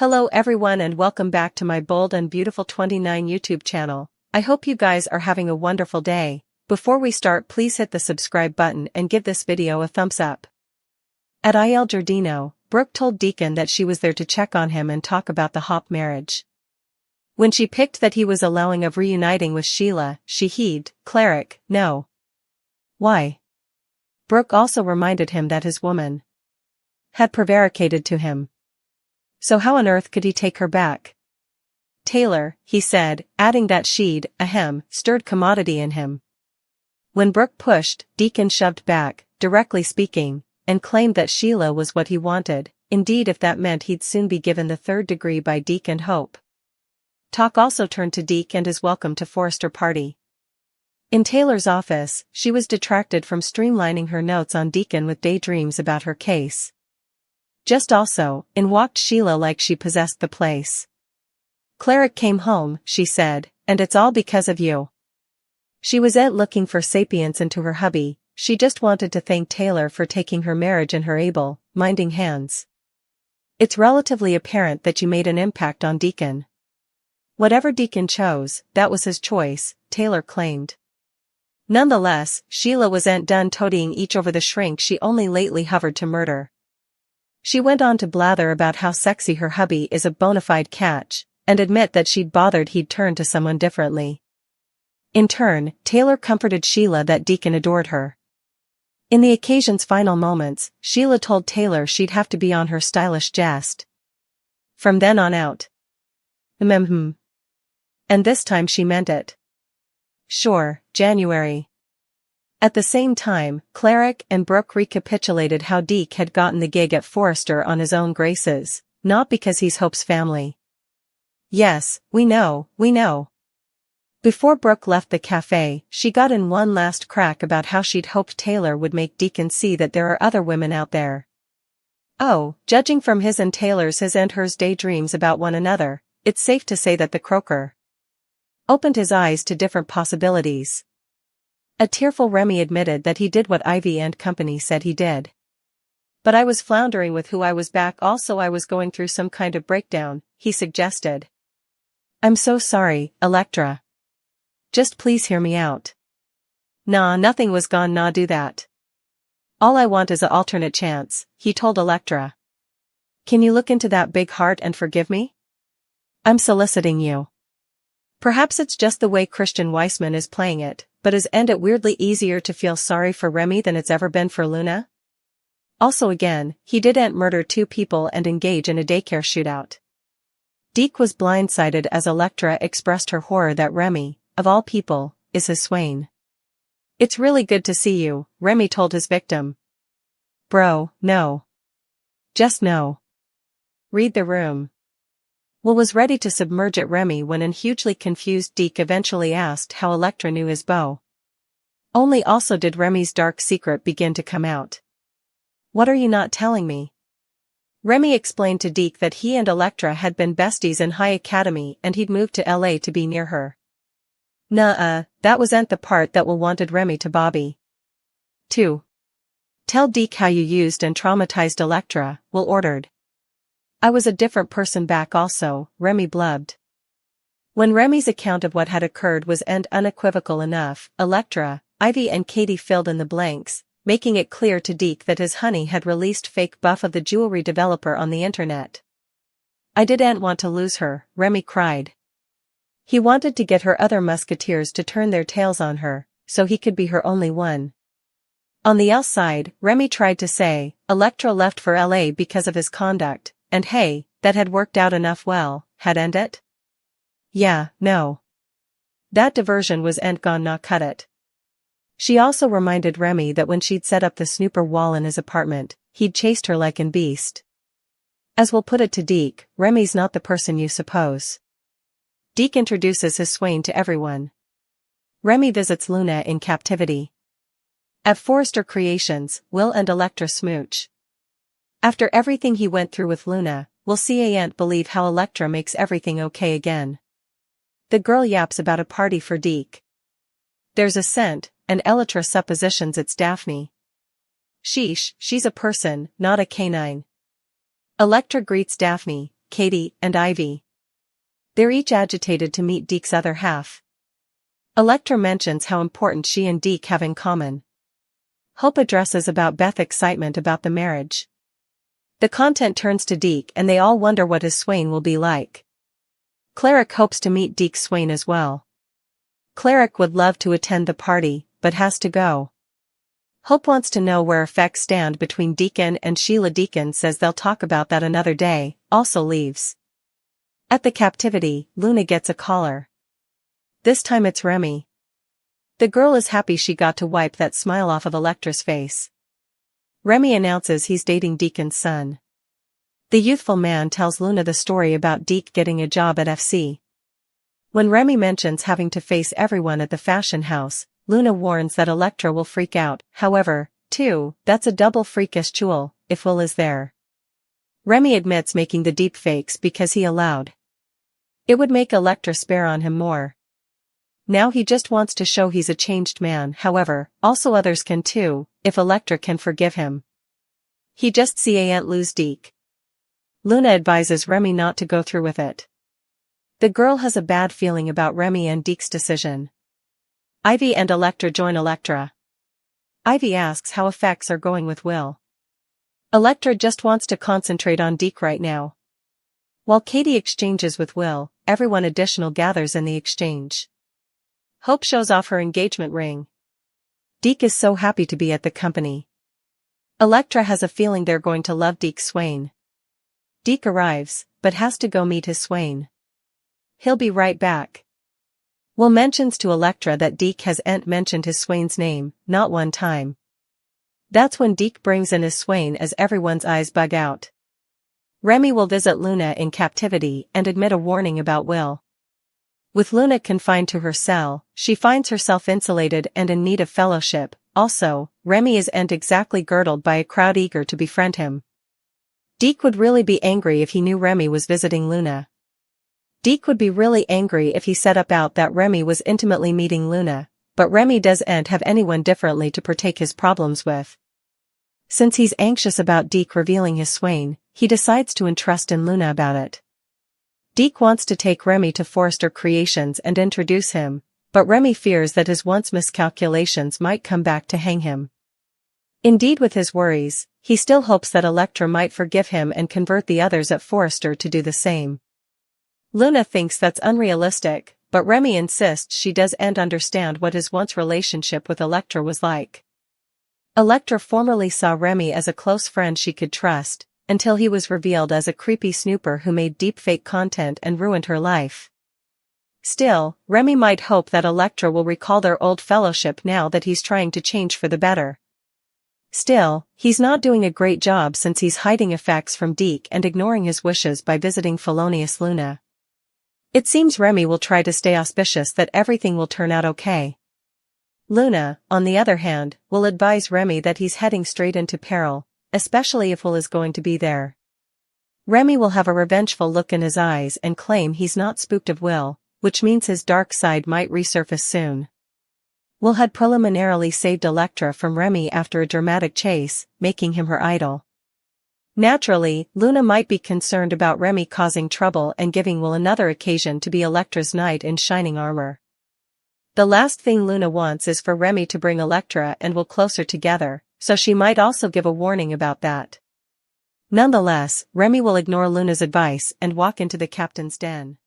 Hello everyone and welcome back to my Bold and Beautiful 29 YouTube channel. I hope you guys are having a wonderful day. Before we start, please hit the subscribe button and give this video a thumbs up. At Il Giardino, Brooke told Deacon that she was there to check on him and talk about the Hop marriage. When she picked that he was allowing of reuniting with Sheila, she heaved, "Cleric, no." Why? Brooke also reminded him that his woman had prevaricated to him. So how on earth could he take her back? Taylor, he said, adding that she'd, stirred commodity in him. When Brooke pushed, Deacon shoved back, directly speaking, and claimed that Sheila was what he wanted, indeed if that meant he'd soon be given the third degree by Deke and Hope. Talk also turned to Deke and his welcome to Forrester party. In Taylor's office, she was detracted from streamlining her notes on Deacon with daydreams about her case. Just also, in walked Sheila like she possessed the place. "Cleric came home," she said, "and it's all because of you." She was looking for sapience into her hubby. She just wanted to thank Taylor for taking her marriage in her able-minding hands. "It's relatively apparent that you made an impact on Deacon." Whatever Deacon chose, that was his choice, Taylor claimed. Nonetheless, Sheila wasn't done toadying each over the shrink she only lately hovered to murder. She went on to blather about how sexy her hubby is a bona fide catch, and admit that she'd bothered he'd turn to someone differently. In turn, Taylor comforted Sheila that Deacon adored her. In the occasion's final moments, Sheila told Taylor she'd have to be on her stylish jest from then on out. And this time she meant it. Sure, January. At the same time, Cleric and Brooke recapitulated how Deke had gotten the gig at Forrester on his own graces, not because he's Hope's family. "Yes, we know. Before Brooke left the cafe, she got in one last crack about how she'd hoped Taylor would make Deacon see that there are other women out there. Oh, judging from his and Taylor's his and hers daydreams about one another, it's safe to say that the croaker opened his eyes to different possibilities. A tearful Remy admitted that he did what Ivy and company said he did. "But I was floundering with who I was back, also I was going through some kind of breakdown," he suggested. "I'm so sorry, Electra. Just please hear me out." "Nah, nothing was gone, nah, do that. All I want is a alternate chance," he told Electra. "Can you look into that big heart and forgive me? I'm soliciting you. Perhaps it's just the way Christian Weissman is playing it, but isn't it weirdly easier to feel sorry for Remy than it's ever been for Luna? Also again, he didn't murder two people and engage in a daycare shootout." Deke was blindsided as Electra expressed her horror that Remy, of all people, is his swain. "It's really good to see you," Remy told his victim. "Bro, no. Just no. Read the room." Will was ready to submerge at Remy when an hugely confused Deke eventually asked how Electra knew his beau. Only also did Remy's dark secret begin to come out. "What are you not telling me?" Remy explained to Deke that he and Electra had been besties in high academy and he'd moved to LA to be near her. Nuh-uh, that wasn't the part that Will wanted Remy to Bobby. 2. "Tell Deke how you used and traumatized Electra," Will ordered. "I was a different person back also," Remy blubbed. When Remy's account of what had occurred was unequivocal enough, Electra, Ivy and Katie filled in the blanks, making it clear to Deke that his honey had released fake buff of the jewelry developer on the internet. "I didn't want to lose her," Remy cried. He wanted to get her other musketeers to turn their tails on her, so he could be her only one. On the outside, Remy tried to say, Electra left for LA because of his conduct, and hey, that had worked out enough well, hadn't it? Yeah, no. That diversion was gone, not cut it. She also reminded Remy that when she'd set up the snooper wall in his apartment, he'd chased her like an beast. As Will put it to Deke, Remy's not the person you suppose. Deke introduces his swain to everyone. Remy visits Luna in captivity. At Forrester Creations, Will and Electra smooch. After everything he went through with Luna, Will can't believe how Electra makes everything okay again. The girl yaps about a party for Deke. There's a scent, and Electra suppositions it's Daphne. Sheesh, she's a person, not a canine. Electra greets Daphne, Katie, and Ivy. They're each agitated to meet Deke's other half. Electra mentions how important she and Deke have in common. Hope addresses about Beth's excitement about the marriage. The content turns to Deke and they all wonder what his swain will be like. Cleric hopes to meet Deke's swain as well. Cleric would love to attend the party, but has to go. Hope wants to know where effects stand between Deacon and Sheila. Deacon says they'll talk about that another day, also leaves. At the captivity, Luna gets a caller. This time it's Remy. The girl is happy she got to wipe that smile off of Electra's face. Remy announces he's dating Deacon's son. The youthful man tells Luna the story about Deke getting a job at FC. When Remy mentions having to face everyone at the fashion house, Luna warns that Electra will freak out. However, that's a double freakish jewel, if Will is there. Remy admits making the deep fakes because he allowed. It would make Electra spare on him more. Now he just wants to show he's a changed man. However, also others can too, if Electra can forgive him. He just can't lose Deke. Luna advises Remy not to go through with it. The girl has a bad feeling about Remy and Deke's decision. Ivy and Electra join Electra. Ivy asks how effects are going with Will. Electra just wants to concentrate on Deke right now. While Katie exchanges with Will, everyone additional gathers in the exchange. Hope shows off her engagement ring. Deke is so happy to be at the company. Electra has a feeling they're going to love Deke's swain. Deke arrives, but has to go meet his swain. He'll be right back. Will mentions to Electra that Deke hasn't mentioned his swain's name, not one time. That's when Deke brings in his swain as everyone's eyes bug out. Remy will visit Luna in captivity and admit a warning about Will. With Luna confined to her cell, she finds herself insulated and in need of fellowship. Also, Remy isn't exactly girdled by a crowd eager to befriend him. Deke would really be angry if he knew Remy was visiting Luna. Deke would be really angry if he set about that Remy was intimately meeting Luna, but Remy doesn't have anyone differently to partake his problems with. Since he's anxious about Deke revealing his swain, he decides to entrust in Luna about it. Deke wants to take Remy to Forrester Creations and introduce him, but Remy fears that his once miscalculations might come back to hang him. Indeed, with his worries, he still hopes that Electra might forgive him and convert the others at Forrester to do the same. Luna thinks that's unrealistic, but Remy insists she doesn't understand what his once relationship with Electra was like. Electra formerly saw Remy as a close friend she could trust, until he was revealed as a creepy snooper who made deepfake content and ruined her life. Still, Remy might hope that Electra will recall their old fellowship now that he's trying to change for the better. Still, he's not doing a great job since he's hiding effects from Deke and ignoring his wishes by visiting felonious Luna. It seems Remy will try to stay auspicious that everything will turn out okay. Luna, on the other hand, will advise Remy that he's heading straight into peril, especially if Will is going to be there. Remy will have a revengeful look in his eyes and claim he's not spooked of Will, which means his dark side might resurface soon. Will had preliminarily saved Electra from Remy after a dramatic chase, making him her idol. Naturally, Luna might be concerned about Remy causing trouble and giving Will another occasion to be Electra's knight in shining armor. The last thing Luna wants is for Remy to bring Electra and Will closer together, so she might also give a warning about that. Nonetheless, Remy will ignore Luna's advice and walk into the captain's den.